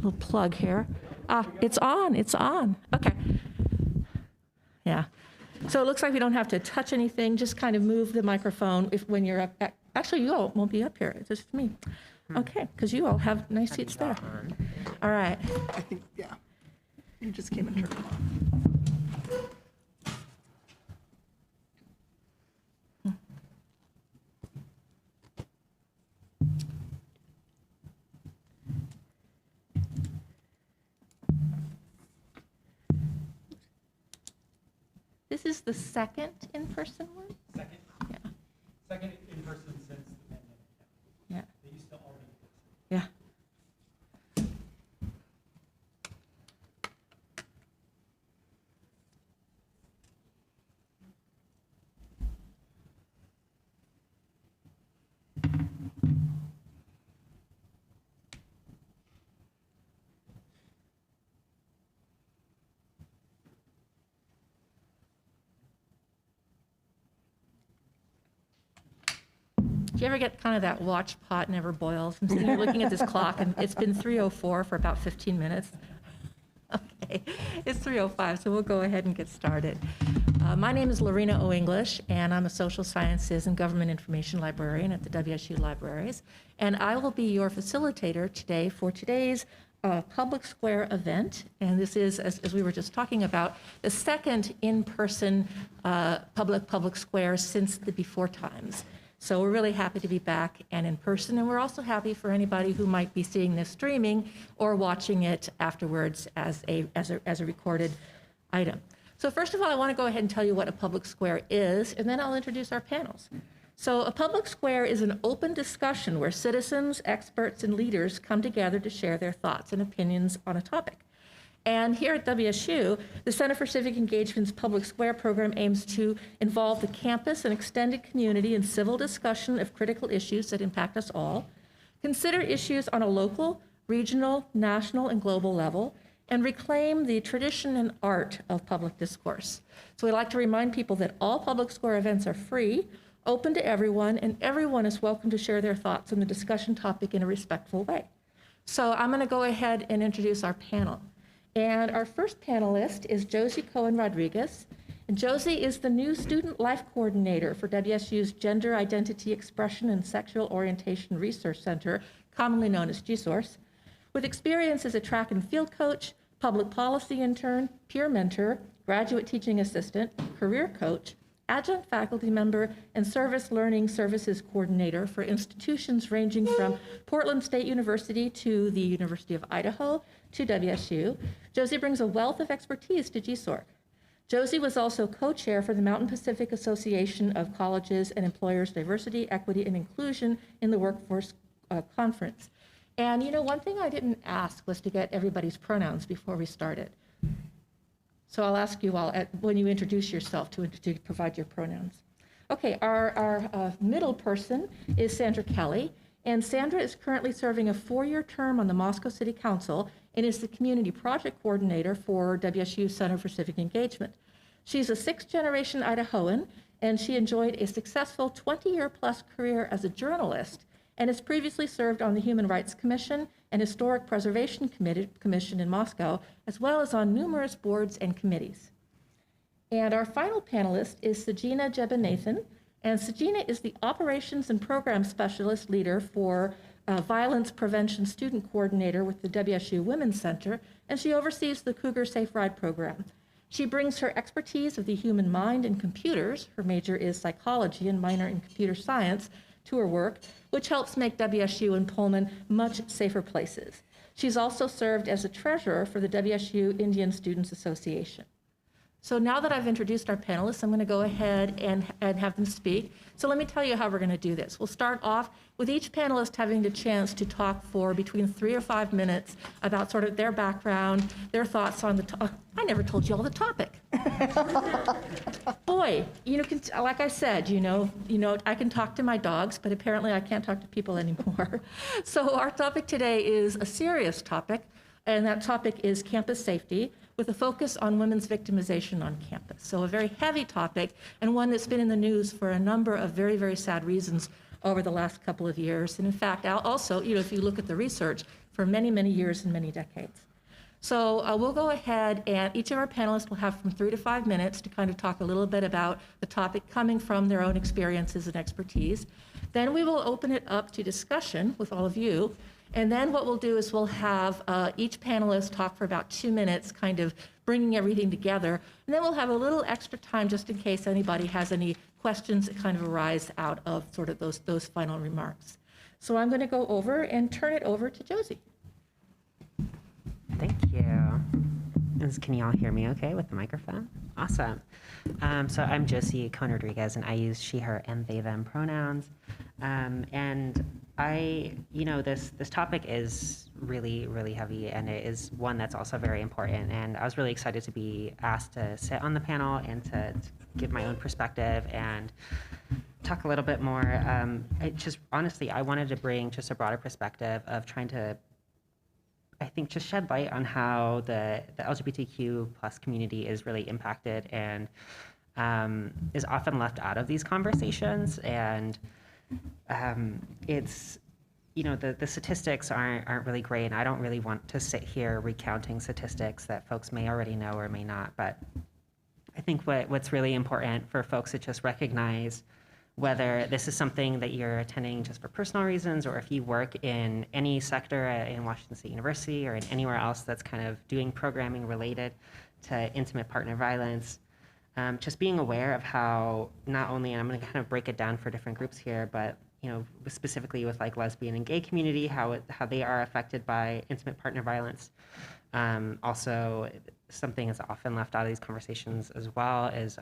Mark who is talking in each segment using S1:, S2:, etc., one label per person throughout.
S1: little plug here. It's on. Okay. Yeah. So it looks like we don't have to touch anything, just kind of move the microphone when you're up. Actually, you all won't be up here, it's just me. Okay, because you all have nice seats there. All right.
S2: I think, yeah. You just came and turned it on.
S1: This is the second in-person one?
S3: Second.
S1: Yeah.
S3: Second in person since the pandemic.
S1: Yeah.
S3: They used to already be.
S1: Yeah. Do you ever get kind of that watch pot never boils? I'm sitting here looking at this clock, and it's been 3:04 for about 15 minutes. Okay, it's 3:05, so we'll go ahead and get started. My name is Lorena O. English, and I'm a social sciences and government information librarian at the WSU Libraries. And I will be your facilitator today for today's Public Square event. And this is, as we were just talking about, the second in-person public square since the before times. So we're really happy to be back and in person, and we're also happy for anybody who might be seeing this streaming or watching it afterwards as a recorded item. So first of all, I want to go ahead and tell you what a public square is, and then I'll introduce our panels. So a public square is an open discussion where citizens, experts, and leaders come together to share their thoughts and opinions on a topic. And here at WSU, the Center for Civic Engagement's Public Square program aims to involve the campus and extended community in civil discussion of critical issues that impact us all, consider issues on a local, regional, national, and global level, and reclaim the tradition and art of public discourse. So we'd like to remind people that all public square events are free, open to everyone, and everyone is welcome to share their thoughts on the discussion topic in a respectful way. So I'm going to go ahead and introduce our panel. And our first panelist is Josie Cohen Rodriguez. And Josie is the new Student Life Coordinator for WSU's Gender Identity Expression and Sexual Orientation Research Center, commonly known as GSORCE, with experience as a track and field coach, public policy intern, peer mentor, graduate teaching assistant, career coach, adjunct faculty member, and service learning services coordinator for institutions ranging from Portland State University to the University of Idaho to WSU. Josie brings a wealth of expertise to GSORC. Josie was also co-chair for the Mountain Pacific Association of Colleges and Employers Diversity, Equity, and Inclusion in the Workforce Conference. And you know, one thing I didn't ask was to get everybody's pronouns before we started. So I'll ask you all when you introduce yourself to provide your pronouns. Okay, our middle person is Sandra Kelly, and Sandra is currently serving a 4-year term on the Moscow City Council and is the community project coordinator for WSU Center for Civic Engagement. She's a 6th-generation Idahoan, and she enjoyed a successful 20-year-plus career as a journalist and has previously served on the Human Rights Commission and Historic Preservation Commission in Moscow, as well as on numerous boards and committees. And our final panelist is Sajina Jebanathan, and Sajina is the Operations and Program Specialist Leader for Violence Prevention Student Coordinator with the WSU Women's Center, and she oversees the Cougar Safe Ride program. She brings her expertise of the human mind and computers, her major is psychology and minor in computer science, to her work, which helps make WSU and Pullman much safer places. She's also served as a treasurer for the WSU Indian Students Association. So now that I've introduced our panelists, I'm going to go ahead and have them speak. So let me tell you how we're going to do this. We'll start off with each panelist having the chance to talk for between 3 or 5 minutes about sort of their background, their thoughts on the topic. I never told you all the topic. Boy, you know, like I said, you know, I can talk to my dogs, but apparently I can't talk to people anymore. So our topic today is a serious topic, and that topic is campus safety, with a focus on women's victimization on campus. So a very heavy topic, and one that's been in the news for a number of very, very sad reasons over the last couple of years. And in fact, also, you know, if you look at the research, for many, many years and many decades. So we'll go ahead, and each of our panelists will have from 3 to 5 minutes to kind of talk a little bit about the topic coming from their own experiences and expertise. Then we will open it up to discussion with all of you. And then what we'll do is we'll have each panelist talk for about 2 minutes, kind of bringing everything together. And then we'll have a little extra time just in case anybody has any questions that kind of arise out of sort of those final remarks. So I'm going to go over and turn it over to Josie.
S4: Thank you. Can you all hear me okay with the microphone? Awesome. So I'm Josie Cohn-Rodriguez, and I use she, her, and they, them pronouns. And this topic is really, really heavy, and it is one that's also very important. And I was really excited to be asked to sit on the panel and to give my own perspective and talk a little bit more. Honestly, I wanted to bring just a broader perspective of trying to, I think, just shed light on how the LGBTQ plus community is really impacted and is often left out of these conversations. And it's, the statistics aren't really great, and I don't really want to sit here recounting statistics that folks may already know or may not. But I think what's really important for folks to just recognize, whether this is something that you're attending just for personal reasons, or if you work in any sector in Washington State University or in anywhere else that's kind of doing programming related to intimate partner violence, just being aware of how not only, and I'm going to kind of break it down for different groups here, but specifically with like lesbian and gay community, how they are affected by intimate partner violence. Also, something that's often left out of these conversations as well is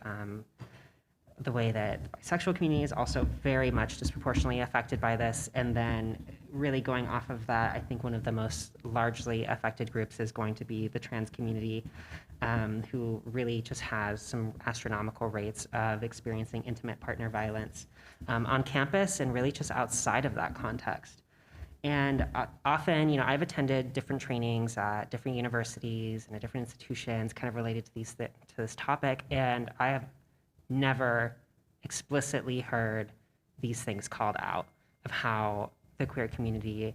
S4: the way that the bisexual community is also very much disproportionately affected by this. And then really going off of that, I think one of the most largely affected groups is going to be the trans community, who really just has some astronomical rates of experiencing intimate partner violence on campus and really just outside of that context. And often, I've attended different trainings at different universities and at different institutions kind of related to this topic, and I have never explicitly heard these things called out of how the queer community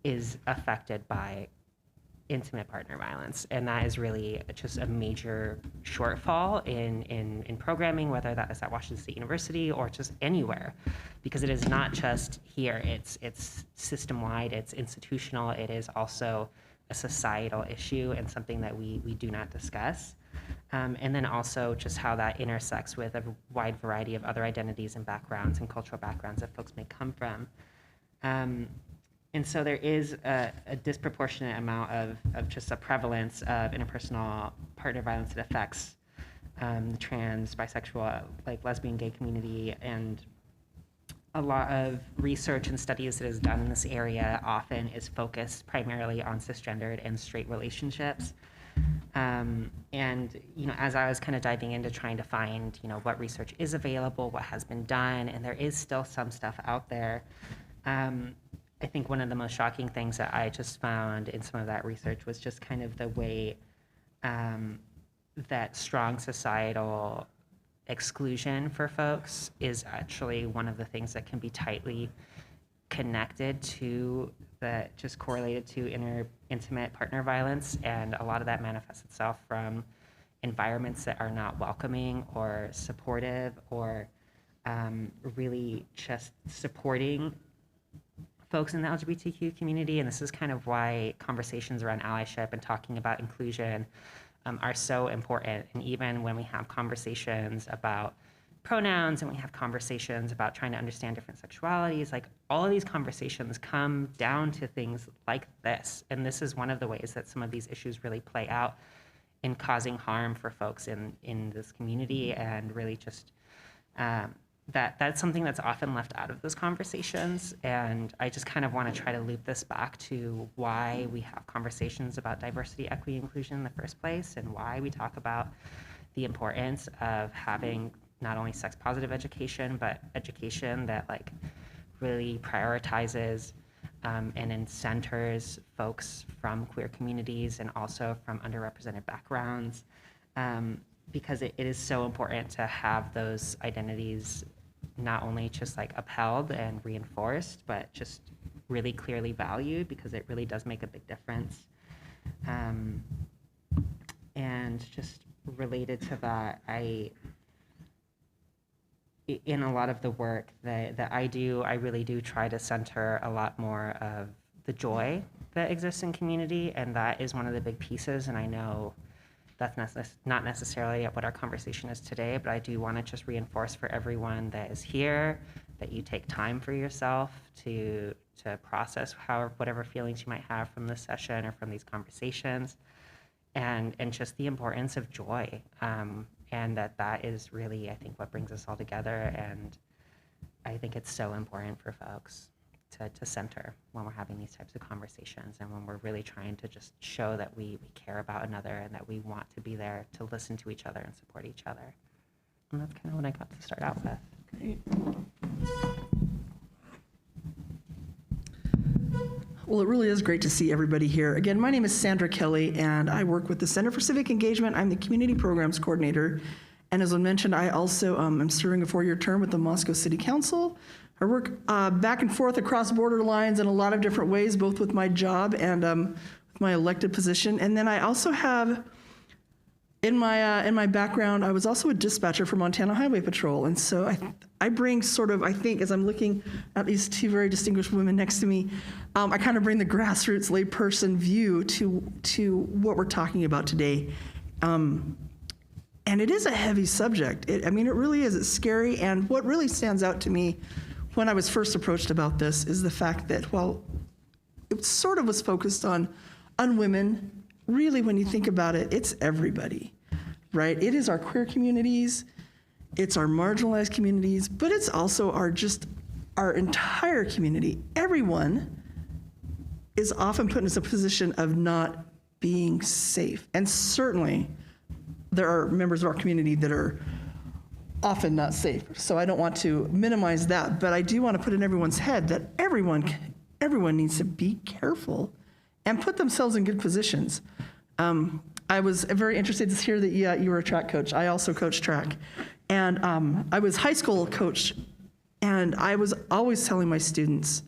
S4: is affected by intimate partner violence. And that is really just a major shortfall in programming, whether that is at Washington State University or just anywhere, because it is not just here, it's system-wide, it's institutional, it is also a societal issue and something that we do not discuss. And then also just how that intersects with a wide variety of other identities and backgrounds and cultural backgrounds that folks may come from. And so there is a disproportionate amount of just a prevalence of interpersonal partner violence that affects the trans, bisexual, like lesbian, gay community. And a lot of research and studies that is done in this area often is focused primarily on cisgendered and straight relationships. And, as I was kind of diving into trying to find, what research is available, what has been done, and there is still some stuff out there. I think one of the most shocking things that I just found in some of that research was just kind of the way that strong societal exclusion for folks is actually one of the things that can be tightly connected to just correlated to intimate partner violence. And a lot of that manifests itself from environments that are not welcoming or supportive or really just supporting folks in the LGBTQ community. And this is kind of why conversations around allyship and talking about inclusion are so important. And even when we have conversations about pronouns and we have conversations about trying to understand different sexualities, like all of these conversations come down to things like this. And this is one of the ways that some of these issues really play out in causing harm for folks in this community. And really just that's something that's often left out of those conversations. And I just kind of want to try to loop this back to why we have conversations about diversity, equity, inclusion in the first place, and why we talk about the importance of having not only sex positive education, but education that like really prioritizes and then centers folks from queer communities and also from underrepresented backgrounds, because it is so important to have those identities not only just like upheld and reinforced, but just really clearly valued, because it really does make a big difference. And just related to that, in a lot of the work that I do, I really do try to center a lot more of the joy that exists in community, and that is one of the big pieces. And I know that's not necessarily what our conversation is today, but I do want to just reinforce for everyone that is here that you take time for yourself to process whatever feelings you might have from this session or from these conversations, and just the importance of joy. And that is really, I think, what brings us all together. And I think it's so important for folks to center when we're having these types of conversations, and when we're really trying to just show that we care about another and that we want to be there to listen to each other and support each other. And that's kind of what I got to start out with.
S2: Great. Well, it really is great to see everybody here. Again, my name is Sandra Kelly, and I work with the Center for Civic Engagement. I'm the Community Programs Coordinator. And as I mentioned, I also am serving a 4-year term with the Moscow City Council. I work back and forth across border lines in a lot of different ways, both with my job and with my elected position. And then I also have, in my background, I was also a dispatcher for Montana Highway Patrol. And so I bring sort of, I think, as I'm looking at these two very distinguished women next to me, I kind of bring the grassroots layperson view to what we're talking about today. And it is a heavy subject. It really is. It's scary. And what really stands out to me when I was first approached about this is the fact that while it sort of was focused on women, really, when you think about it, it's everybody, right? It is our queer communities, it's our marginalized communities, but it's also our entire community. Everyone is often put in a position of not being safe. And certainly, there are members of our community that are often not safe. So I don't want to minimize that, but I do want to put in everyone's head that everyone needs to be careful and put themselves in good positions. I was very interested to hear that you were a track coach. I also coach track. And I was high school coach, and I was always telling my students,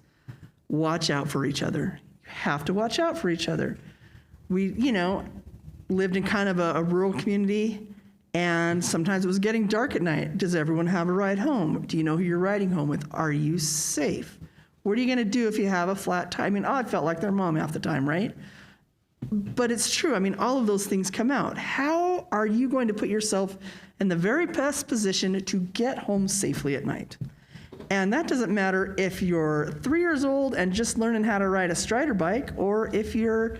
S2: watch out for each other. You have to watch out for each other. We, lived in kind of a rural community, and sometimes it was getting dark at night. Does everyone have a ride home? Do you know who you're riding home with? Are you safe? What are you going to do if you have a flat tire? I felt like their mom half the time, right? But it's true. All of those things come out. How are you going to put yourself in the very best position to get home safely at night? And that doesn't matter if you're 3 years old and just learning how to ride a Strider bike, or if you're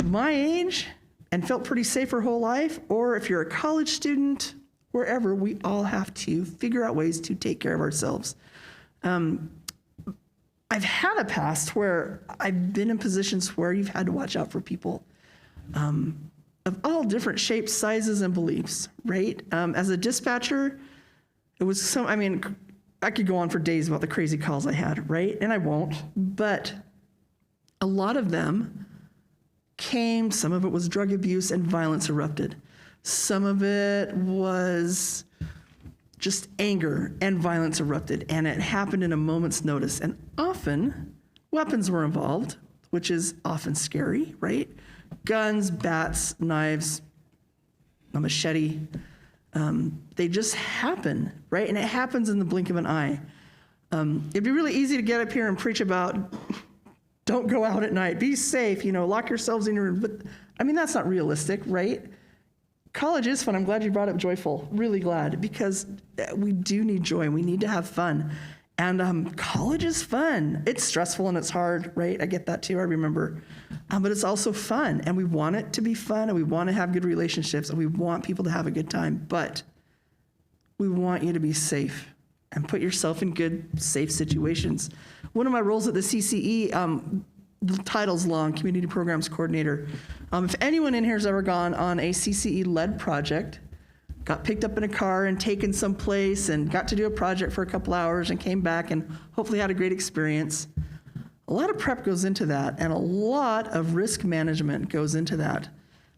S2: my age and felt pretty safe your whole life, or if you're a college student, wherever, we all have to figure out ways to take care of ourselves. I've had a past where I've been in positions where you've had to watch out for people of all different shapes, sizes, and beliefs, right? As a dispatcher, it was I could go on for days about the crazy calls I had, right? And I won't, but a lot of them some of it was drug abuse and violence erupted. Some of it was just anger and violence erupted, and it happened in a moment's notice. And often, weapons were involved, which is often scary, right? Guns, bats, knives, a machete. They just happen, right? And it happens in the blink of an eye. It'd be really easy to get up here and preach about don't go out at night, be safe, lock yourselves in your room. But that's not realistic, right? College is fun. I'm glad you brought up joyful. Really glad, because we do need joy and we need to have fun. And college is fun. It's stressful and it's hard, right? I get that too, I remember. But it's also fun, and we want it to be fun, and we want to have good relationships, and we want people to have a good time. But we want you to be safe and put yourself in good, safe situations. One of my roles at the CCE, the title's long, Community Programs Coordinator. If anyone in here has ever gone on a CCE-led project, got picked up in a car and taken someplace and got to do a project for a couple hours and came back and hopefully had a great experience, a lot of prep goes into that, and a lot of risk management goes into that.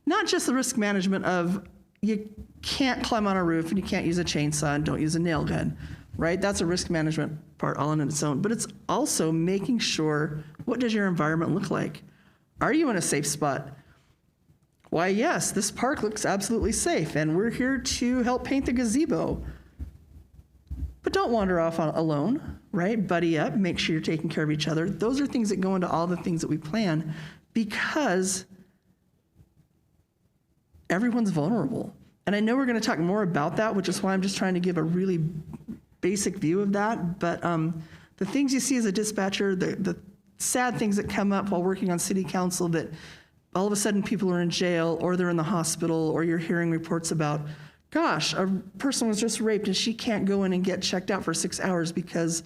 S2: Not just the risk management of you can't climb on a roof and you can't use a chainsaw and don't use a nail gun, right? That's a risk management part all in its own. But it's also making sure, what does your environment look like? Are you in a safe spot? Why, yes, this park looks absolutely safe, and we're here to help paint the gazebo. But don't wander off alone, right? Buddy up, make sure you're taking care of each other. Those are things that go into all the things that we plan because everyone's vulnerable. And I know we're going to talk more about that, which is why I'm just trying to give a really basic view of that. But the things you see as a dispatcher, the sad things that come up while working on city council, that all of a sudden people are in jail or they're in the hospital, or you're hearing reports about, gosh, a person was just raped and she can't go in and get checked out for 6 hours because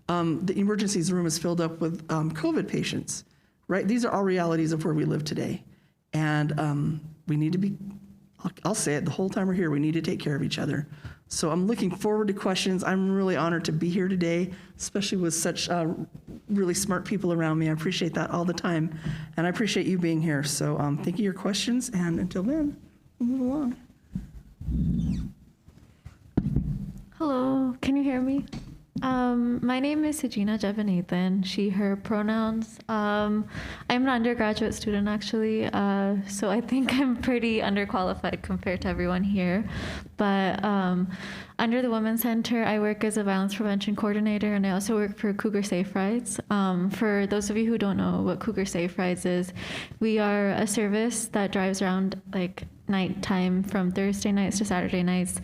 S2: the emergencies room is filled up with COVID patients, right? These are all realities of where we live today. And we need to be, I'll say it the whole time we're here, we need to take care of each other. So I'm looking forward to questions. I'm really honored to be here today, especially with such really smart people around me. I appreciate that all the time. And I appreciate you being here. So thank you for your questions. And until then, we'll move along.
S5: Hello, can you hear me? My name is Sajina Jevanathan, she, her pronouns. I'm an undergraduate student actually, so I think I'm pretty underqualified compared to everyone here. But under the Women's Center, I work as a violence prevention coordinator, and I also work for Cougar Safe Rides. For those of you who don't know what Cougar Safe Rides is, we are a service that drives around like nighttime from Thursday nights to Saturday nights,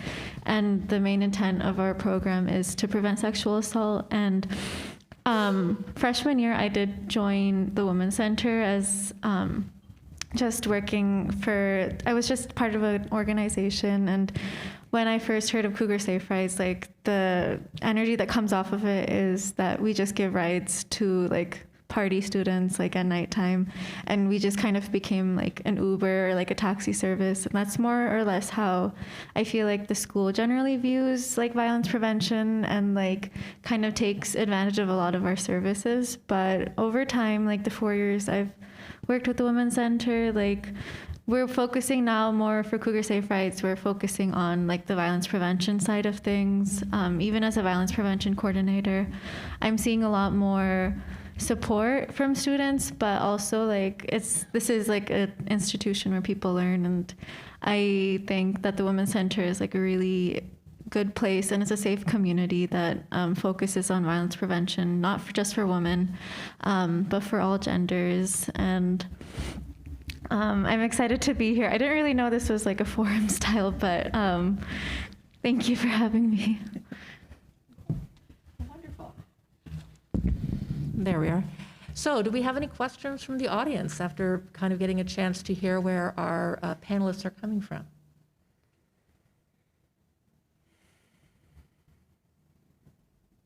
S5: and the main intent of our program is to prevent sexual assault. And freshman year I did join the Women's Center as just working for, I was just part of an organization, and when I first heard of Cougar Safe Rides, like the energy that comes off of it is that we just give rides to like party students like at nighttime, and we just kind of became like an Uber or like a taxi service. And that's more or less how I feel like the school generally views like violence prevention, and like kind of takes advantage of a lot of our services. But over time, like the 4 years I've worked with the Women's Center, like we're focusing now more for Cougar Safe Rides, we're focusing on like the violence prevention side of things. Even as a violence prevention coordinator, I'm seeing a lot more support from students, but also like this is like an institution where people learn, and I think that the Women's Center is like a really good place, and it's a safe community that focuses on violence prevention, not just for women, but for all genders. And I'm excited to be here. I didn't really know this was like a forum style, but thank you for having me.
S1: There we are. So do we have any questions from the audience after kind of getting a chance to hear where our panelists are coming from?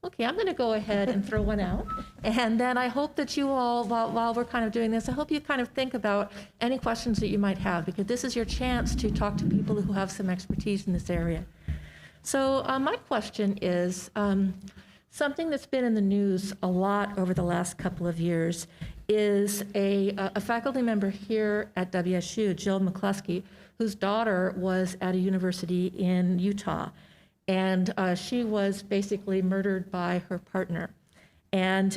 S1: Okay, I'm going to go ahead and throw one out. And then I hope that you all, while we're kind of doing this, I hope you kind of think about any questions that you might have, because this is your chance to talk to people who have some expertise in this area. So my question is, something that's been in the news a lot over the last couple of years is a faculty member here at WSU, Jill McCluskey, whose daughter was at a university in Utah. And she was basically murdered by her partner. And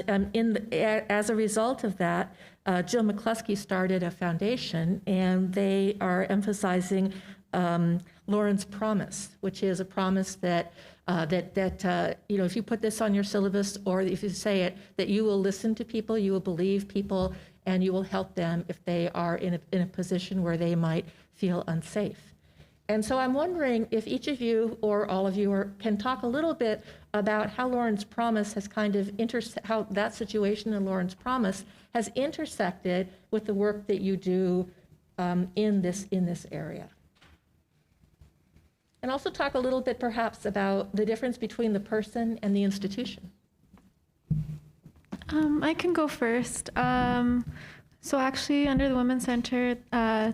S1: as a result of that, Jill McCluskey started a foundation, and they are emphasizing Lauren's Promise, which is a promise that if you put this on your syllabus, or if you say it, that you will listen to people, you will believe people, and you will help them if they are in a position where they might feel unsafe. And so I'm wondering if each of you or all of you can talk a little bit about how Lauren's Promise has kind of how that situation in Lauren's Promise has intersected with the work that you do in this area. And also talk a little bit perhaps about the difference between the person and the institution.
S5: I can go first. So actually, under the Women's Center,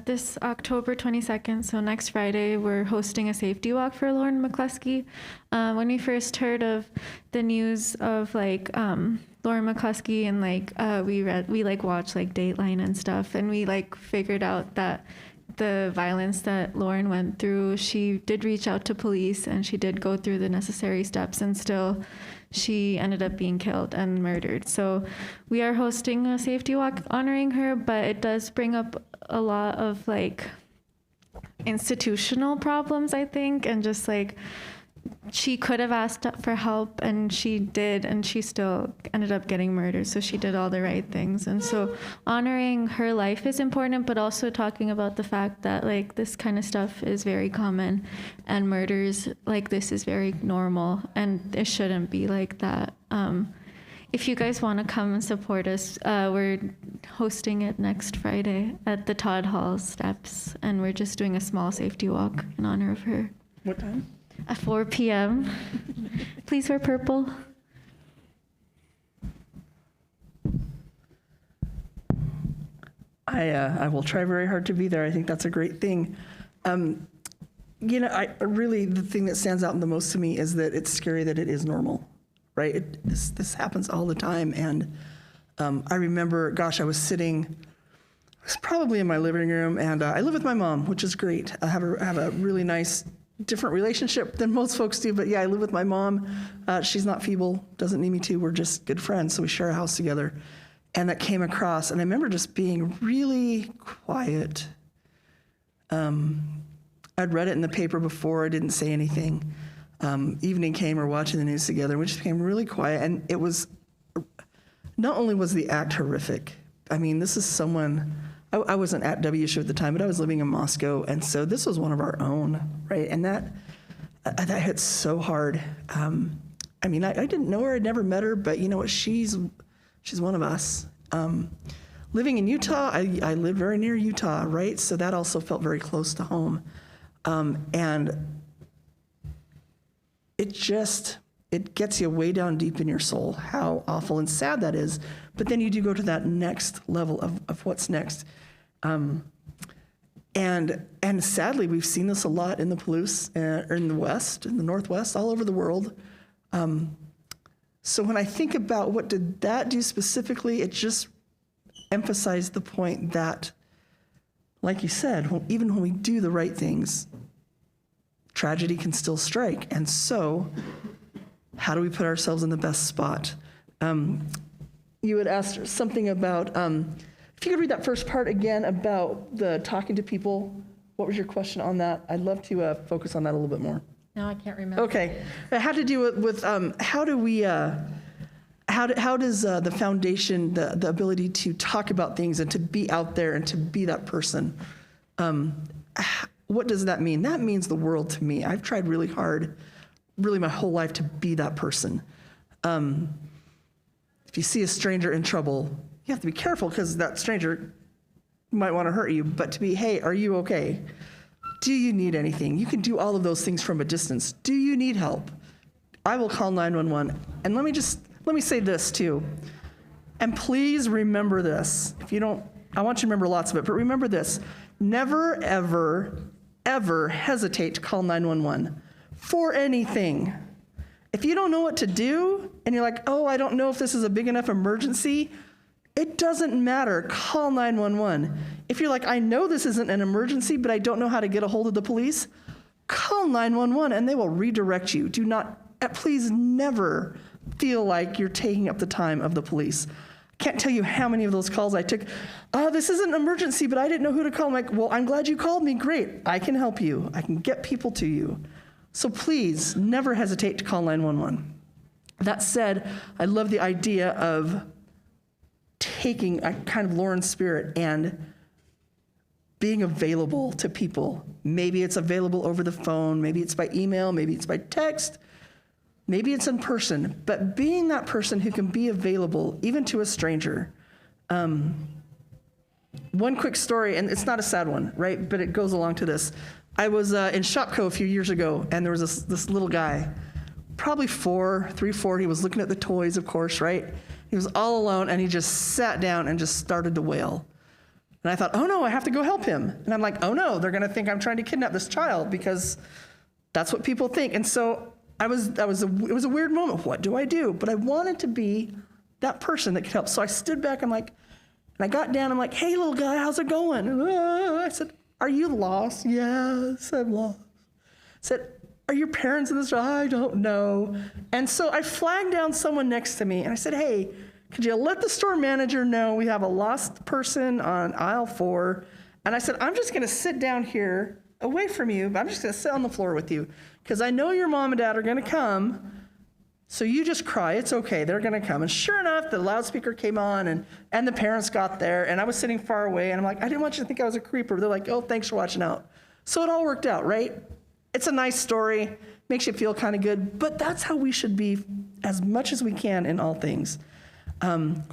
S5: this October 22nd, so next Friday, we're hosting a safety walk for Lauren McCluskey. When we first heard of the news of like Lauren McCluskey, and like we watched like Dateline and stuff, and we like figured out that the violence that Lauren went through, she did reach out to police and she did go through the necessary steps, and still she ended up being killed and murdered. So we are hosting a safety walk honoring her, but it does bring up a lot of like institutional problems, I think, and just like she could have asked for help and she did, and she still ended up getting murdered. So she did all the right things. And so honoring her life is important, but also talking about the fact that like this kind of stuff is very common and murders like this is very normal and it shouldn't be like that. If you guys want to come and support us, we're hosting it next Friday at the Todd Hall steps, and we're just doing a small safety walk in honor of her.
S2: What time?
S5: At 4 p.m. Please wear purple.
S2: I will try very hard to be there. I think that's a great thing. You know, I really, the thing that stands out the most to me is that it's scary that it is normal, right? This happens all the time. And I remember, gosh, I was probably in my living room, and I live with my mom, which is great. I have a really nice, different relationship than most folks do. But yeah, I live with my mom. She's not feeble, doesn't need me to. We're just good friends, so we share a house together. And that came across, and I remember just being really quiet. I'd read it in the paper before, I didn't say anything. Evening came, we're watching the news together, we just became really quiet, and it was, not only was the act horrific, I mean, this is someone, I wasn't at WSU at the time, but I was living in Moscow, and so this was one of our own, right? And that hit so hard. I mean, I didn't know her, I'd never met her, but you know what, she's one of us. Living in Utah, I live very near Utah, right? So that also felt very close to home. And it gets you way down deep in your soul, how awful and sad that is. But then you do go to that next level of what's next. And sadly, we've seen this a lot in the Palouse, or in the West, in the Northwest, all over the world. So when I think about what did that do specifically, it just emphasized the point that, like you said, even when we do the right things, tragedy can still strike. And so how do we put ourselves in the best spot? You had asked something about, if you could read that first part again about the talking to people. What was your question on that? I'd love to focus on that a little bit more.
S1: No, I can't remember.
S2: Okay, it had to do with how does the foundation, the ability to talk about things and to be out there and to be that person, what does that mean? That means the world to me. I've tried really hard, really my whole life, to be that person. If you see a stranger in trouble, you have to be careful because that stranger might want to hurt you, but to be, hey, are you okay? Do you need anything? You can do all of those things from a distance. Do you need help? I will call 911. And let me say this too. And please remember this. If you don't, I want you to remember lots of it, but remember this. Never, ever, ever hesitate to call 911 for anything. If you don't know what to do and you're like, oh, I don't know if this is a big enough emergency, it doesn't matter. Call 911. If you're like, I know this isn't an emergency, but I don't know how to get a hold of the police, call 911 and they will redirect you. Do not, please never feel like you're taking up the time of the police. I can't tell you how many of those calls I took. This isn't an emergency, but I didn't know who to call. I'm like, well, I'm glad you called me. Great. I can help you. I can get people to you. So please never hesitate to call 911. That said, I love the idea of taking a kind of Lauren's spirit and being available to people. Maybe it's available over the phone, maybe it's by email, maybe it's by text, maybe it's in person, but being that person who can be available even to a stranger. One quick story, and it's not a sad one, right? But it goes along to this. I was in Shopko a few years ago, and there was this little guy, probably 3, 4. He was looking at the toys, of course, right? He was all alone, and he just sat down and just started to wail. And I thought, oh no, I have to go help him. And I'm like, oh no, they're gonna think I'm trying to kidnap this child because that's what people think. And so it was a weird moment. What do I do? But I wanted to be that person that could help. So I stood back, and I got down, I'm like, hey little guy, how's it going? And I said, Are you lost? Yes, I'm lost. Said, are your parents in this? I don't know. And so I flagged down someone next to me and I said, hey, could you let the store manager know we have a lost person on aisle 4? And I said, I'm just gonna sit down here away from you, but I'm just gonna sit on the floor with you because I know your mom and dad are gonna come. So you just cry, it's okay, they're gonna come. And sure enough, the loudspeaker came on and the parents got there and I was sitting far away and I'm like, I didn't want you to think I was a creeper. They're like, oh, thanks for watching out. So it all worked out, right? It's a nice story, makes you feel kind of good, but that's how we should be as much as we can in all things.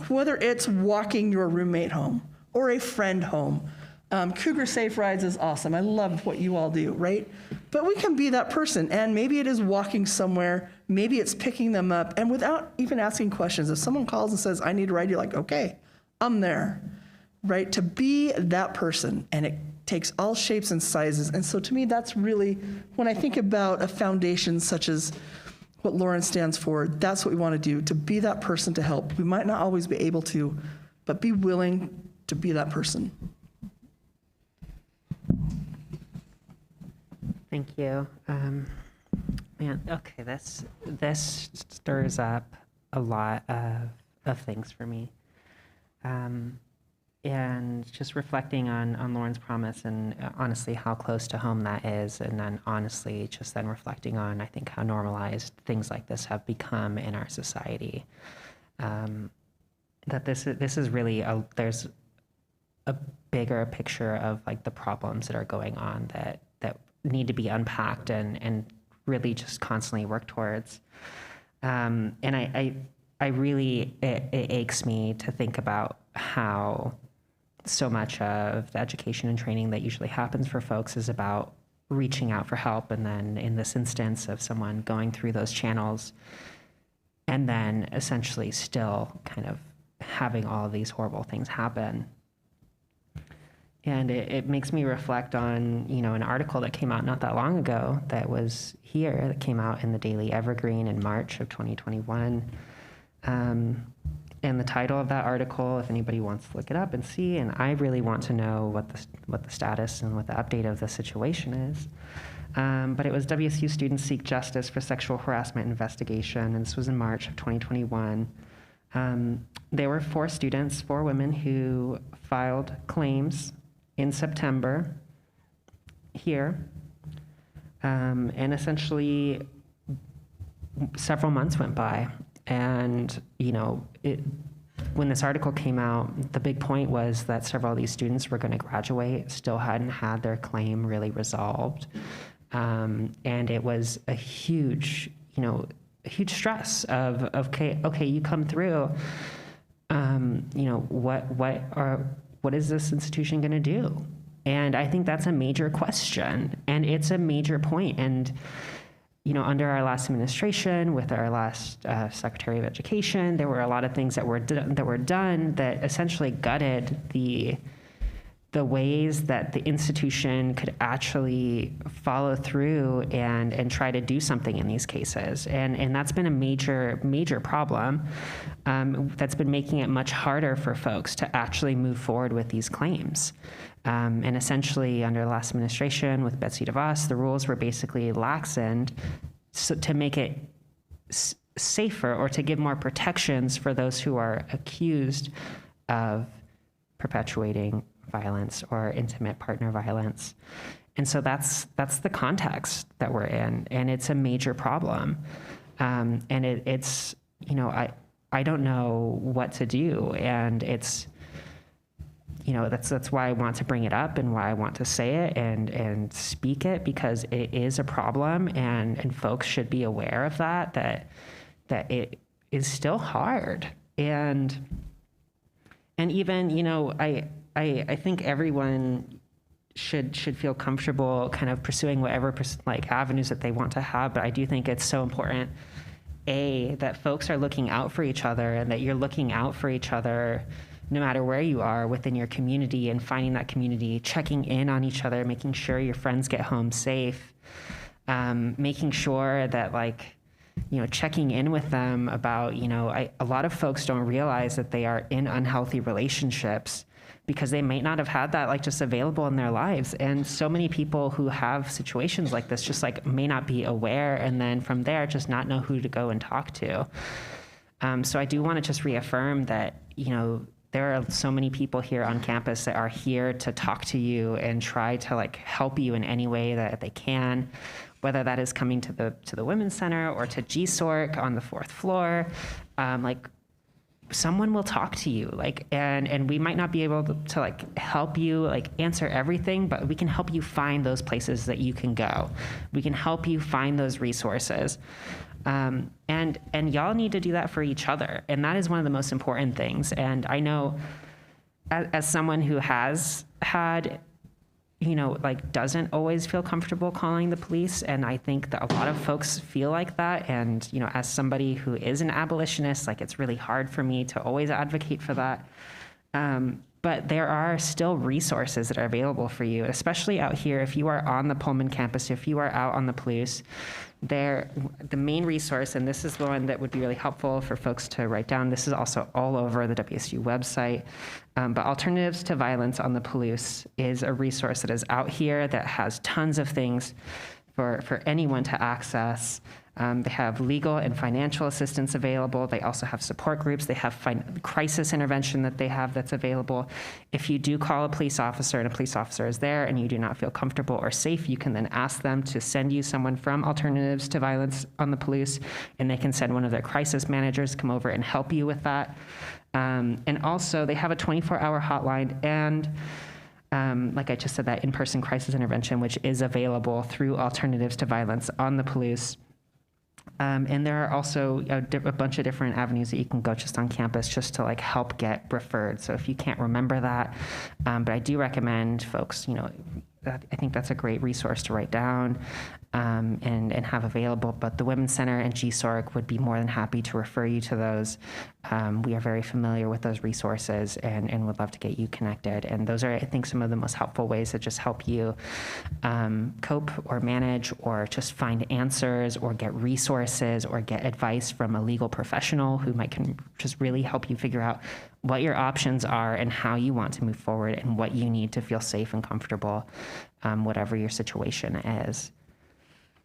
S2: Whether it's walking your roommate home or a friend home. Cougar Safe Rides is awesome. I love what you all do, right? But we can be that person, and maybe it is walking somewhere, maybe it's picking them up, and without even asking questions, if someone calls and says, I need a ride, you're like, okay, I'm there, right? To be that person, and it takes all shapes and sizes. And so to me, that's really, when I think about a foundation such as what Lauren stands for, that's what we want to do, to be that person to help. We might not always be able to, but be willing to be that person.
S4: Thank you. Man, okay, this stirs up a lot of things for me. And just reflecting on Lauren's promise and honestly how close to home that is, and then honestly just then reflecting on, I think, how normalized things like this have become in our society. That this is really, there's a bigger picture of like the problems that are going on that need to be unpacked and really just constantly work towards. And I really, it aches me to think about how so much of the education and training that usually happens for folks is about reaching out for help. And then in this instance of someone going through those channels and then essentially still kind of having all of these horrible things happen. And it makes me reflect on, an article that came out not that long ago that was here, that came out in the Daily Evergreen in March of 2021. And the title of that article, if anybody wants to look it up and see, and I really want to know what the status and what the update of the situation is. But it was WSU students seek justice for sexual harassment investigation, and this was in March of 2021. There were 4 women who filed claims in September here, and essentially several months went by, and when this article came out, the big point was that several of these students were going to graduate, still hadn't had their claim really resolved, and it was a huge stress of okay, you come through, what is this institution going to do? And I think that's a major question, and it's a major point. And, under our last administration, with our last Secretary of Education, there were a lot of things that were done that essentially gutted the ways that the institution could actually follow through and try to do something in these cases. And that's been a major problem that's been making it much harder for folks to actually move forward with these claims. And essentially, under the last administration with Betsy DeVos, the rules were basically laxened to make it safer or to give more protections for those who are accused of perpetuating violence or intimate partner violence. And so that's the context that we're in, and it's a major problem. And it's I don't know what to do, and it's that's why I want to bring it up and why I want to say it and speak it, because it is a problem, and folks should be aware of that it is still hard. And even, I think everyone should feel comfortable kind of pursuing whatever avenues that they want to have, but I do think it's so important, that folks are looking out for each other, and that you're looking out for each other no matter where you are within your community, and finding that community, checking in on each other, making sure your friends get home safe, making sure that checking in with them about, a lot of folks don't realize that they are in unhealthy relationships because they may not have had that like just available in their lives. And so many people who have situations like this just like may not be aware, and then from there just not know who to go and talk to. So I do want to just reaffirm that, you know, there are so many people here on campus that are here to talk to you and try to like help you in any way that they can, whether that is coming to the Women's Center or to GSORC on the 4th floor. Like, someone will talk to you, like, and we might not be able to like help you like answer everything, but we can help you find those places that you can go. We can help you find those resources. And y'all need to do that for each other. And that is one of the most important things. And I know as someone who has had, you know, like doesn't always feel comfortable calling the police. And I think that a lot of folks feel like that. And, you know, as somebody who is an abolitionist, like it's really hard for me to always advocate for that. But there are still resources that are available for you, especially out here. If you are on the Pullman campus, if you are out on the Palouse, the main resource, and this is the one that would be really helpful for folks to write down. This is also all over the WSU website. But Alternatives to Violence on the Palouse is a resource that is out here that has tons of things for anyone to access. They have legal and financial assistance available. They also have support groups. They have crisis intervention that they have that's available. If you do call a police officer and a police officer is there and you do not feel comfortable or safe, you can then ask them to send you someone from Alternatives to Violence on the Palouse, and they can send one of their crisis managers to come over and help you with that. And also, they have a 24-hour hotline and like I just said, that in-person crisis intervention, which is available through Alternatives to Violence on the Palouse. And there are also a bunch of different avenues that you can go just on campus just to like help get referred. So if you can't remember that, but I do recommend folks, you know, I think that's a great resource to write down and have available. But the Women's Center and GSORC would be more than happy to refer you to those. We are very familiar with those resources and would love to get you connected. And those are, I think, some of the most helpful ways that just help you cope or manage or just find answers or get resources or get advice from a legal professional who can just really help you figure out what your options are and how you want to move forward and what you need to feel safe and comfortable, whatever your situation is.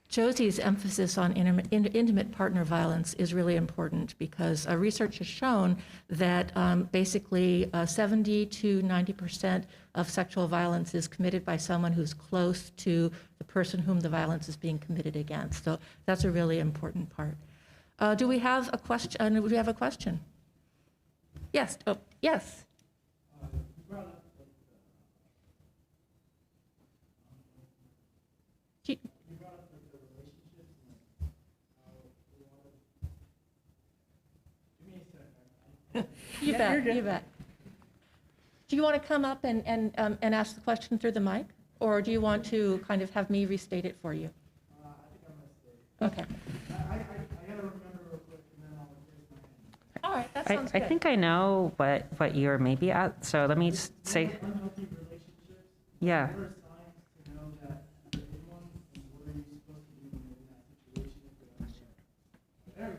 S1: Josie's emphasis on intimate partner violence is really important because research has shown that basically 70 to 90% of sexual violence is committed by someone who's close to the person whom the violence is being committed against. So that's a really important part. Do we have a question? Do we have a question? Yes. Oh, yes.
S3: You brought up
S1: She-
S3: the relationships and how a lot of. Give me a second.
S1: You bet. You bet. Do you want to come up and ask the question through the mic, or do you want to kind of have me restate it for you?
S3: I think I'm gonna stay.
S1: Okay.
S3: I gotta remember real quick, and then I'll raise my hand.
S1: All right. That sounds
S4: I
S1: good.
S4: think I know what you're maybe at. So let me just say,
S3: Unhealthy relationships.
S4: yeah.
S3: What are signs to know that you're in one, and what are you supposed to do when you're in that situation? There we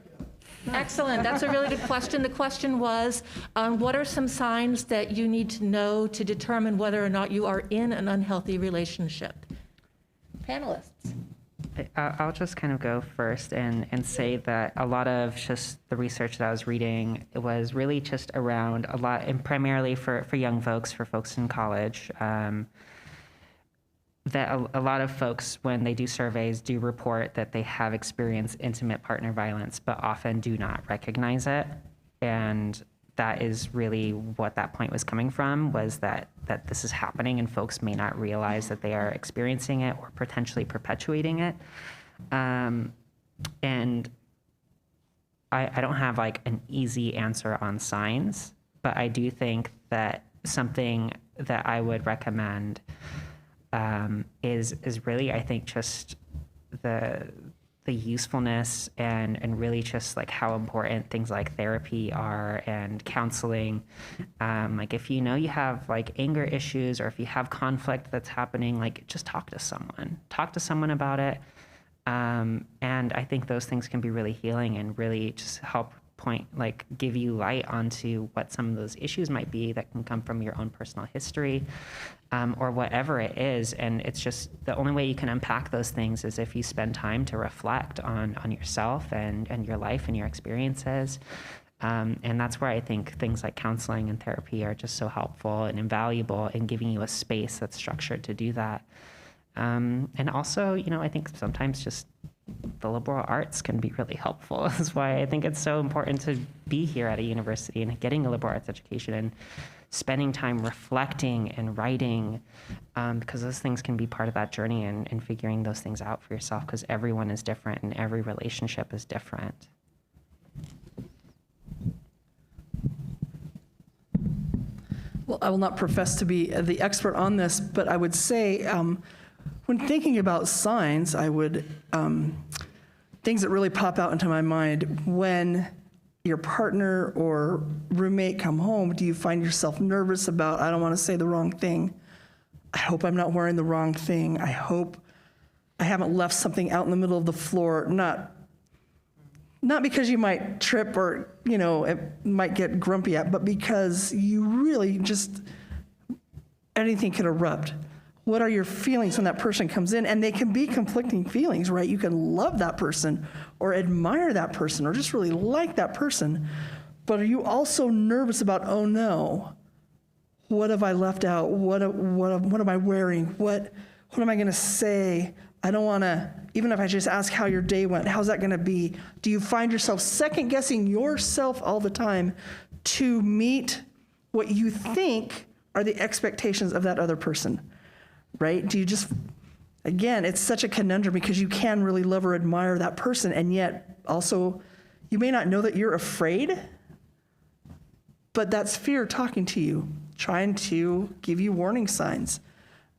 S3: go.
S1: Excellent. That's a really good question. The question was, what are some signs that you need to know to determine whether or not you are in an unhealthy relationship? Panelists.
S4: I'll just kind of go first and say that a lot of just the research that I was reading, it was really just around a lot, and primarily for young folks, for folks in college, that a lot of folks, when they do surveys, do report that they have experienced intimate partner violence, but often do not recognize it. And that is really what that point was coming from, was that this is happening and folks may not realize that they are experiencing it or potentially perpetuating it. And I don't have like an easy answer on signs, but I do think that something that I would recommend is really, I think, just the usefulness and really just like how important things like therapy are and counseling. Like if you know you have like anger issues or if you have conflict that's happening, like just talk to someone about it. And I think those things can be really healing and really just help give you light onto what some of those issues might be that can come from your own personal history, or whatever it is. And it's just the only way you can unpack those things is if you spend time to reflect on yourself and your life and your experiences. And that's where I think things like counseling and therapy are just so helpful and invaluable in giving you a space that's structured to do that. And also, I think sometimes just the liberal arts can be really helpful. That's why I think it's so important to be here at a university and getting a liberal arts education and spending time reflecting and writing, because those things can be part of that journey and figuring those things out for yourself, because everyone is different and every relationship is different.
S2: Well, I will not profess to be the expert on this, but I would say when thinking about signs, I would, things that really pop out into my mind, when your partner or roommate come home, do you find yourself nervous about, I don't want to say the wrong thing. I hope I'm not wearing the wrong thing. I hope I haven't left something out in the middle of the floor, not because you might trip or, it might get grumpy at, but because you really just, anything could erupt. What are your feelings when that person comes in? And they can be conflicting feelings, right? You can love that person or admire that person or just really like that person. But are you also nervous about, oh no, what have I left out? What am I wearing? What am I going to say? I don't want to, even if I just ask how your day went, how's that going to be? Do you find yourself second guessing yourself all the time to meet what you think are the expectations of that other person, right? Do you just, again, it's such a conundrum because you can really love or admire that person, and yet also you may not know that you're afraid, but that's fear talking to you, trying to give you warning signs.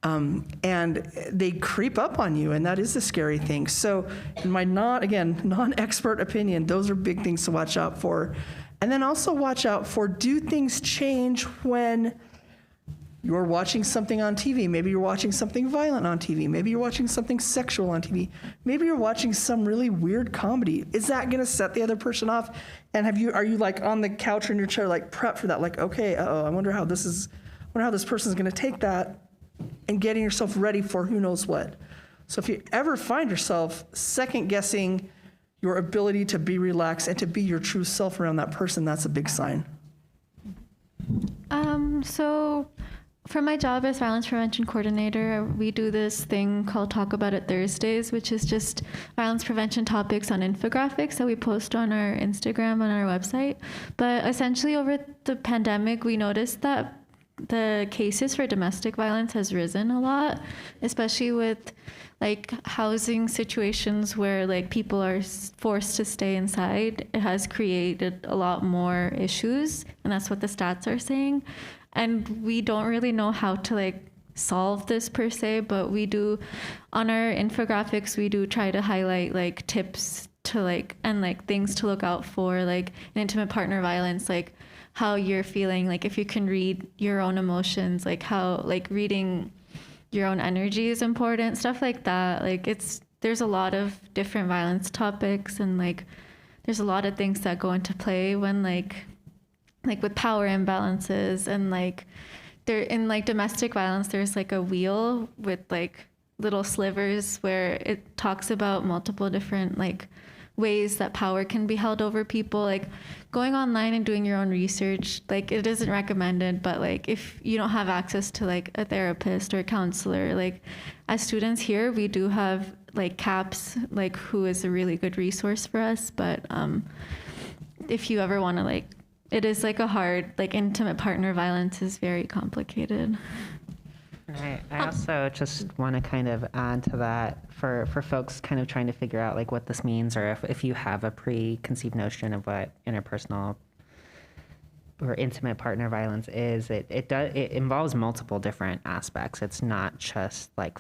S2: And they creep up on you, and that is the scary thing. So in my non-expert opinion, those are big things to watch out for. And then also watch out for, do things change when you're watching something on TV? Maybe you're watching something violent on TV. Maybe you're watching something sexual on TV. Maybe you're watching some really weird comedy. Is that going to set the other person off? And are you like on the couch or in your chair, like prep for that? Like, okay, I wonder how this person's going to take that, and getting yourself ready for who knows what. So if you ever find yourself second guessing your ability to be relaxed and to be your true self around that person, that's a big sign.
S5: So for my job as violence prevention coordinator, we do this thing called Talk About It Thursdays, which is just violence prevention topics on infographics that we post on our Instagram and our website. But essentially over the pandemic, we noticed that the cases for domestic violence has risen a lot, especially with like housing situations where like people are forced to stay inside. It has created a lot more issues, and that's what the stats are saying. And we don't really know how to like solve this per se, but we do, on our infographics, we do try to highlight like tips to like, and like things to look out for, like in intimate partner violence, like how you're feeling, like if you can read your own emotions, like how like reading your own energy is important, stuff like that. Like there's a lot of different violence topics, and like there's a lot of things that go into play when like with power imbalances, and like there in like domestic violence, there's like a wheel with like little slivers where it talks about multiple different like ways that power can be held over people. Like going online and doing your own research, like it isn't recommended, but like if you don't have access to like a therapist or a counselor, like as students here, we do have like CAPS, like who is a really good resource for us. But if you ever want to like, it is like a hard, like intimate partner violence is very complicated.
S4: I also just want to kind of add to that for folks kind of trying to figure out like what this means, or if you have a preconceived notion of what interpersonal or intimate partner violence is, it involves multiple different aspects. It's not just like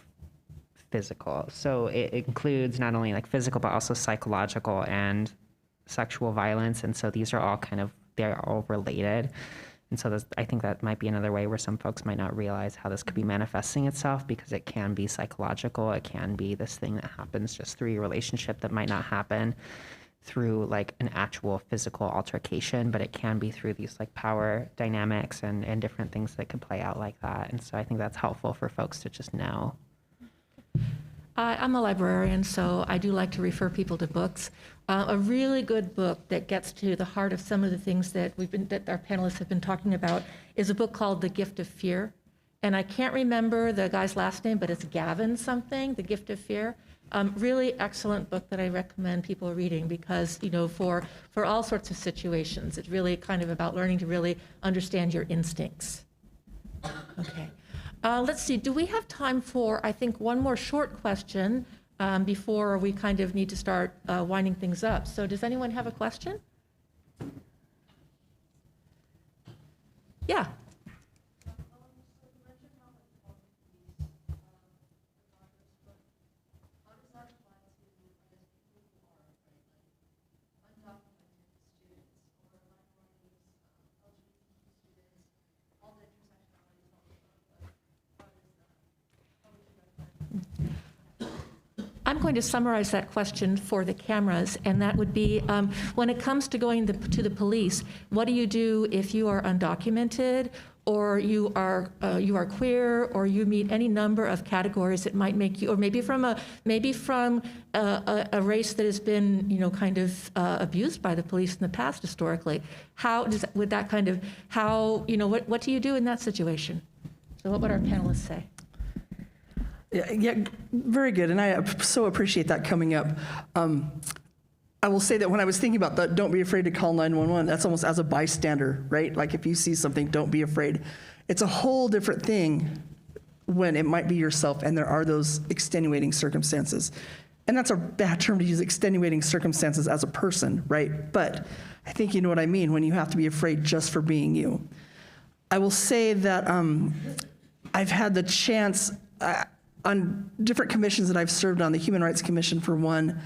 S4: physical. So it includes not only like physical, but also psychological and sexual violence. And so these are all they're all related. And so I think that might be another way where some folks might not realize how this could be manifesting itself, because it can be psychological. It can be this thing that happens just through your relationship that might not happen through like an actual physical altercation, but it can be through these like power dynamics and different things that could play out like that. And so I think that's helpful for folks to just know.
S1: I'm a librarian, so I do like to refer people to books. A really good book that gets to the heart of some of the things that our panelists have been talking about is a book called The Gift of Fear. And I can't remember the guy's last name, but it's Gavin something, The Gift of Fear. Really excellent book that I recommend people reading because, for all sorts of situations, it's really kind of about learning to really understand your instincts. Okay. Let's see, do we have time for, I think, one more short question before we kind of need to start winding things up? So does anyone have a question? Yeah. I'm going to summarize that question for the cameras, and that would be, when it comes to going to the police, what do you do if you are undocumented, or you are queer, or you meet any number of categories that might make you, or maybe from a race that has been, kind of abused by the police in the past historically? What do you do in that situation? So what would our panelists say?
S2: Yeah, very good, and I so appreciate that coming up. I will say that when I was thinking about that, don't be afraid to call 911, that's almost as a bystander, right? Like if you see something, don't be afraid. It's a whole different thing when it might be yourself and there are those extenuating circumstances. And that's a bad term to use, extenuating circumstances as a person, right? But I think you know what I mean when you have to be afraid just for being you. I will say that I've had the chance, on different commissions that I've served on, the Human Rights Commission for one,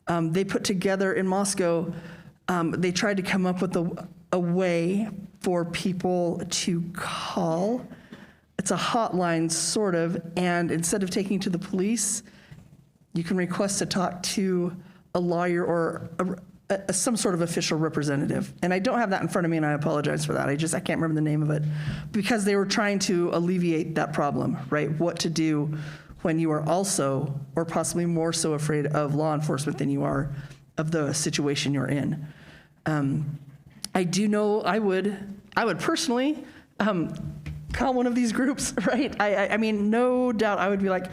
S2: they put together in Moscow, they tried to come up with a way for people to call. It's a hotline, sort of, and instead of taking to the police, you can request to talk to a lawyer or some sort of official representative. And I don't have that in front of me, and I apologize for that. I can't remember the name of it. Because they were trying to alleviate that problem, right? What to do when you are also, or possibly more so, afraid of law enforcement than you are of the situation you're in. I do know I would personally call one of these groups, right? I mean, no doubt I would be like,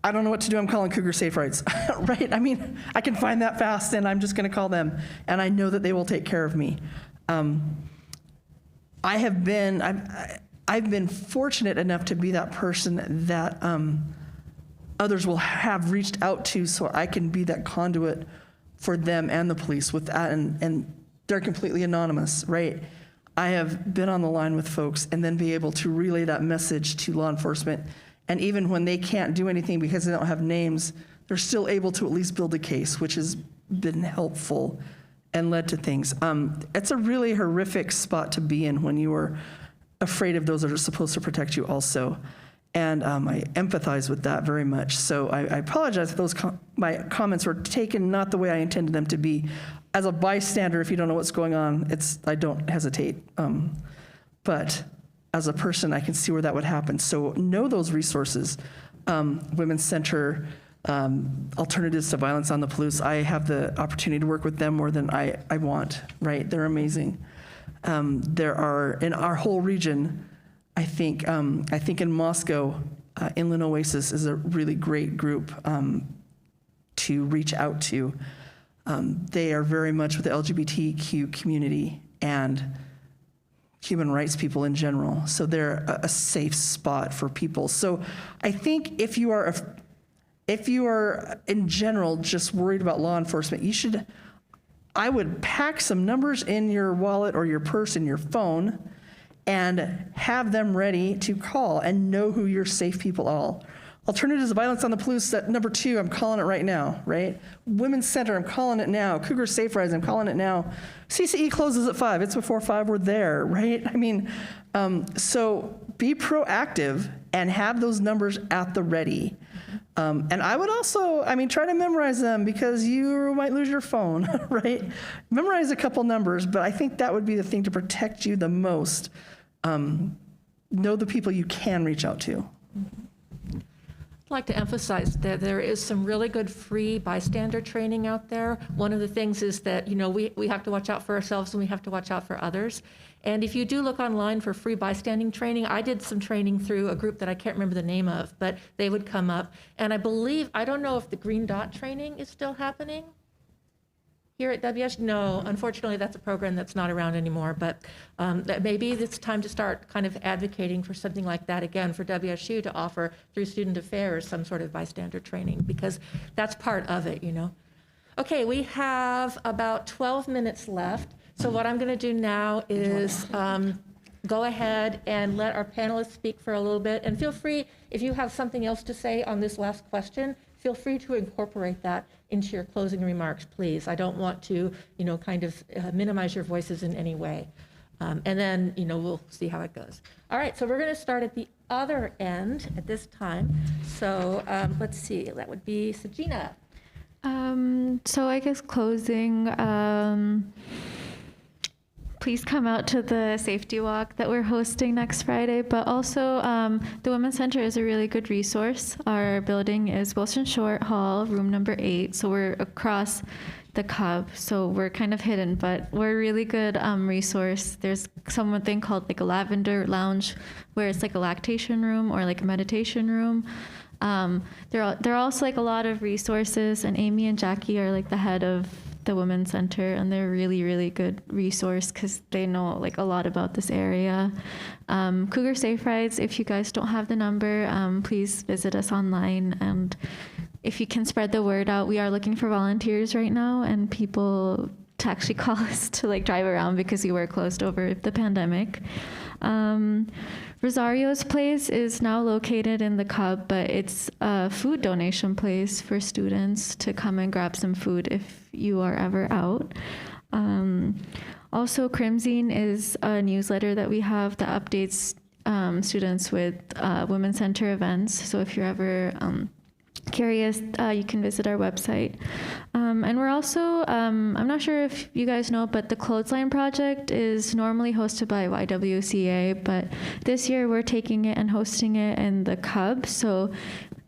S2: I don't know what to do, I'm calling Cougar Safe Rights, right? I mean, I can find that fast and I'm just gonna call them, and I know that they will take care of me. I've been fortunate enough to be that person that others will have reached out to, so I can be that conduit for them and the police with that, and they're completely anonymous, right? I have been on the line with folks and then be able to relay that message to law enforcement. And even when they can't do anything because they don't have names, they're still able to at least build a case, which has been helpful and led to things. It's a really horrific spot to be in when you are afraid of those that are supposed to protect you also. And I empathize with that very much. So I apologize if my comments were taken not the way I intended them to be. As a bystander, if you don't know what's going on, I don't hesitate. But as a person, I can see where that would happen. So know those resources. Women's Center, Alternatives to Violence on the Palouse. I have the opportunity to work with them more than I want, right? They're amazing. There are, in our whole region, I think in Moscow, Inland Oasis is a really great group to reach out to. They are very much with the LGBTQ community and human rights people in general. So they're a safe spot for people. So I think if you are in general just worried about law enforcement, I would pack some numbers in your wallet or your purse in your phone and have them ready to call and know who your safe people are. Alternatives to Violence on the Palouse, number 2, I'm calling it right now, right? Women's Center, I'm calling it now. Cougar Safe Rides, I'm calling it now. CCE closes at 5, it's before 5, we're there, right? I mean, so be proactive and have those numbers at the ready. And I would also, try to memorize them because you might lose your phone, right? Memorize a couple numbers, but I think that would be the thing to protect you the most. Know the people you can reach out to.
S1: I'd like to emphasize that there is some really good free bystander training out there. One of the things is that, we have to watch out for ourselves and we have to watch out for others. And if you do look online for free bystanding training, I did some training through a group that I can't remember the name of, but they would come up. And I don't know if the Green Dot training is still happening here at WSU. No, unfortunately, that's a program that's not around anymore, but that maybe it's time to start kind of advocating for something like that again for WSU to offer through student affairs some sort of bystander training, because that's part of it, Okay, we have about 12 minutes left. So what I'm going to do now is go ahead and let our panelists speak for a little bit. And feel free, if you have something else to say on this last question, feel free to incorporate that into your closing remarks, please. I don't want to, minimize your voices in any way. And then, we'll see how it goes. All right, so we're going to start at the other end at this time. So let's see, that would be Sajina.
S5: So I guess closing, please come out to the safety walk that we're hosting next Friday, but also the Women's Center is a really good resource. Our building is Wilson Short Hall, room number 8, so we're across the Cub, so we're kind of hidden, but we're a really good resource. There's something called like a lavender lounge, where it's like a lactation room or like a meditation room. There are also like a lot of resources, and Amy and Jackie are like the head of the Women's Center, and they're really, really good resource because they know like a lot about this area. Cougar Safe Rides, if you guys don't have the number, please visit us online, and if you can spread the word out, we are looking for volunteers right now and people to actually call us to like drive around because we were closed over the pandemic. Rosario's place is now located in the Cub, but it's a food donation place for students to come and grab some food if you are ever out. Also, Crimzine is a newsletter that we have that updates students with Women's Center events. So if you're ever curious, you can visit our website. And we're also, I'm not sure if you guys know, but the Clothesline Project is normally hosted by YWCA, but this year we're taking it and hosting it in the Cub. So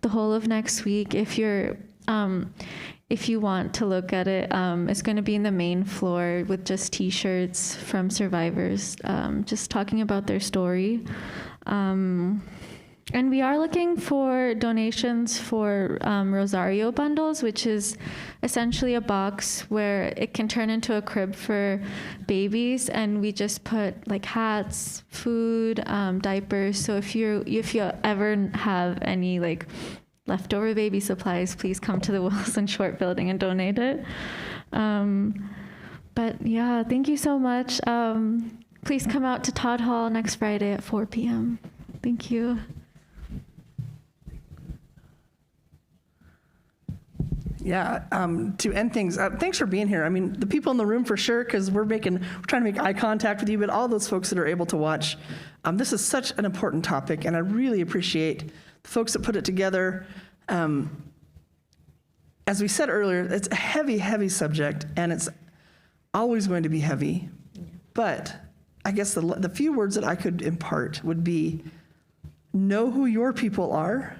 S5: the whole of next week, if you want to look at it, it's going to be in the main floor with just T-shirts from survivors, just talking about their story. And we are looking for donations for Rosario bundles, which is essentially a box where it can turn into a crib for babies, and we just put like hats, food, diapers. So if you ever have any like leftover baby supplies, please come to the Wilson Short building and donate it. But yeah, thank you so much. Please come out to Todd Hall next Friday at 4 p.m. Thank you.
S2: Yeah, to end things, thanks for being here. The people in the room for sure, because we're trying to make eye contact with you, but all those folks that are able to watch, this is such an important topic, and I really appreciate the folks that put it together. As we said earlier, it's a heavy, heavy subject, and it's always going to be heavy. But I guess the few words that I could impart would be, know who your people are,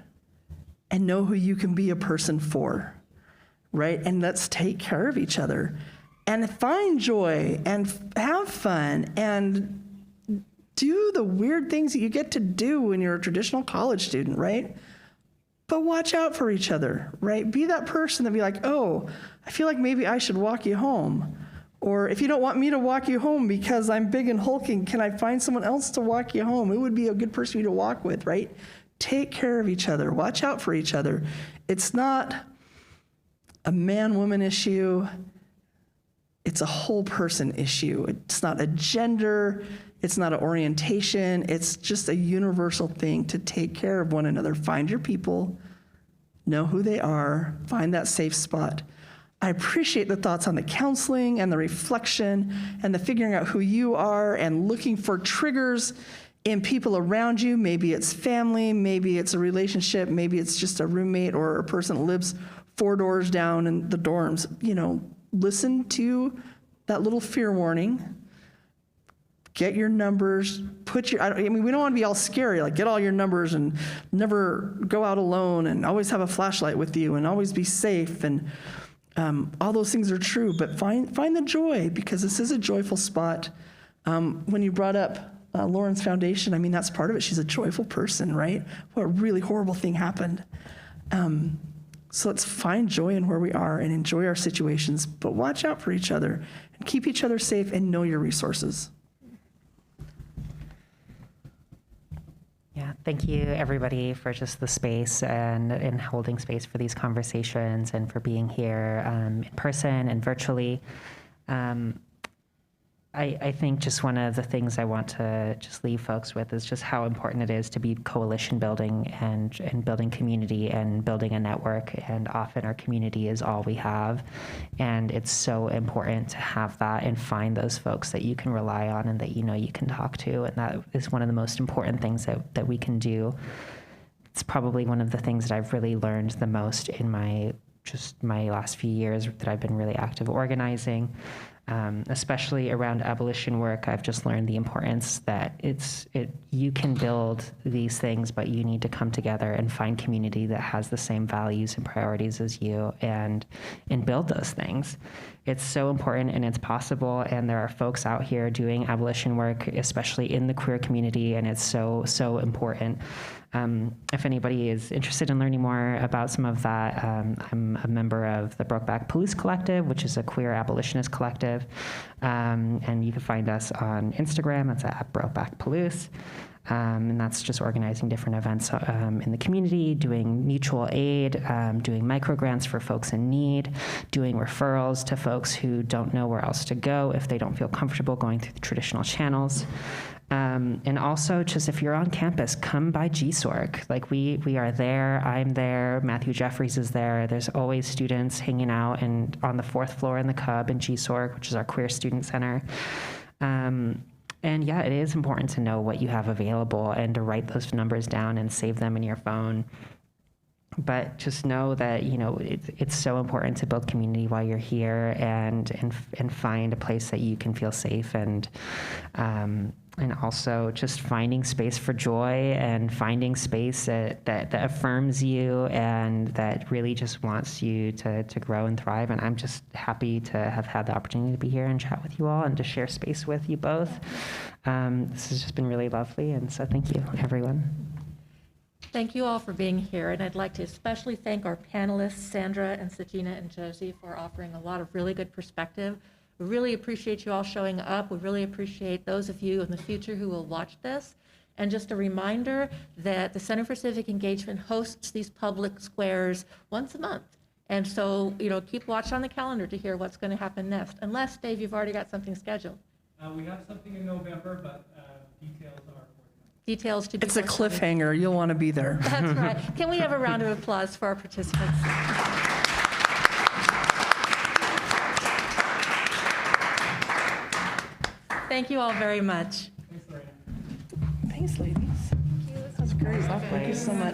S2: and know who you can be a person for. Right? And let's take care of each other and find joy and have fun and do the weird things that you get to do when you're a traditional college student, right? But watch out for each other, right? Be that person that be like, oh, I feel like maybe I should walk you home. Or if you don't want me to walk you home because I'm big and hulking, can I find someone else to walk you home? Who would be a good person for you to walk with, right? Take care of each other. Watch out for each other. It's not a man-woman issue. It's a whole person issue. It's not a gender. It's not an orientation. It's just a universal thing to take care of one another. Find your people, know who they are, find that safe spot. I appreciate the thoughts on the counseling and the reflection and the figuring out who you are and looking for triggers in people around you. Maybe it's family, maybe it's a relationship, maybe it's just a roommate or a person that lives 4 doors down in the dorms. Listen to that little fear warning. Get your numbers, we don't want to be all scary, like get all your numbers and never go out alone and always have a flashlight with you and always be safe. And all those things are true, but find the joy, because this is a joyful spot. When you brought up Lauren's foundation, that's part of it. She's a joyful person, right? What a really horrible thing happened. So let's find joy in where we are and enjoy our situations, but watch out for each other and keep each other safe and know your resources.
S4: Yeah, thank you everybody for just the space and holding space for these conversations and for being here in person and virtually. I think just one of the things I want to just leave folks with is just how important it is to be coalition building and building community and building a network. And often our community is all we have. And it's so important to have that and find those folks that you can rely on and that you can talk to. And that is one of the most important things that we can do. It's probably one of the things that I've really learned the most in my last few years that I've been really active organizing. Especially around abolition work, I've just learned the importance that you can build these things, but you need to come together and find community that has the same values and priorities as you and build those things. It's so important and it's possible, and there are folks out here doing abolition work, especially in the queer community, and it's so, so important. If anybody is interested in learning more about some of that, I'm a member of the Brokeback Police Collective, which is a queer abolitionist collective. And you can find us on Instagram. It's at Brokeback Police. And that's just organizing different events in the community, doing mutual aid, doing microgrants for folks in need, doing referrals to folks who don't know where else to go if they don't feel comfortable going through the traditional channels. And also, just if you're on campus, come by GSORC. Like we are there. I'm there. Matthew Jeffries is there. There's always students hanging out and on the 4th floor in the Cub in GSORC, which is our queer student center. And yeah, it is important to know what you have available and to write those numbers down and save them in your phone. But just know that, it's so important to build community while you're here and find a place that you can feel safe and also just finding space for joy and finding space that affirms you and that really just wants you to grow and thrive. And I'm just happy to have had the opportunity to be here and chat with you all and to share space with you both. This has just been really lovely. And so thank you, everyone.
S1: Thank you all for being here, and I'd like to especially thank our panelists, Sandra and Sajina and Josie, for offering a lot of really good perspective. We really appreciate you all showing up. We really appreciate those of you in the future who will watch this. And just a reminder that the Center for Civic Engagement hosts these public squares once a month. And so, keep watch on the calendar to hear what's going to happen next. Unless, Dave, you've already got something scheduled.
S3: We have something in November, but details are forthcoming.
S1: Details to be
S2: It's a
S1: forthcoming.
S2: cliffhanger. You'll want to be there.
S1: That's right. Can we have a round of applause for our participants? Thank you all very much.
S3: Thanks, Lorena.
S2: Thanks, ladies. That's great. Thank you so much.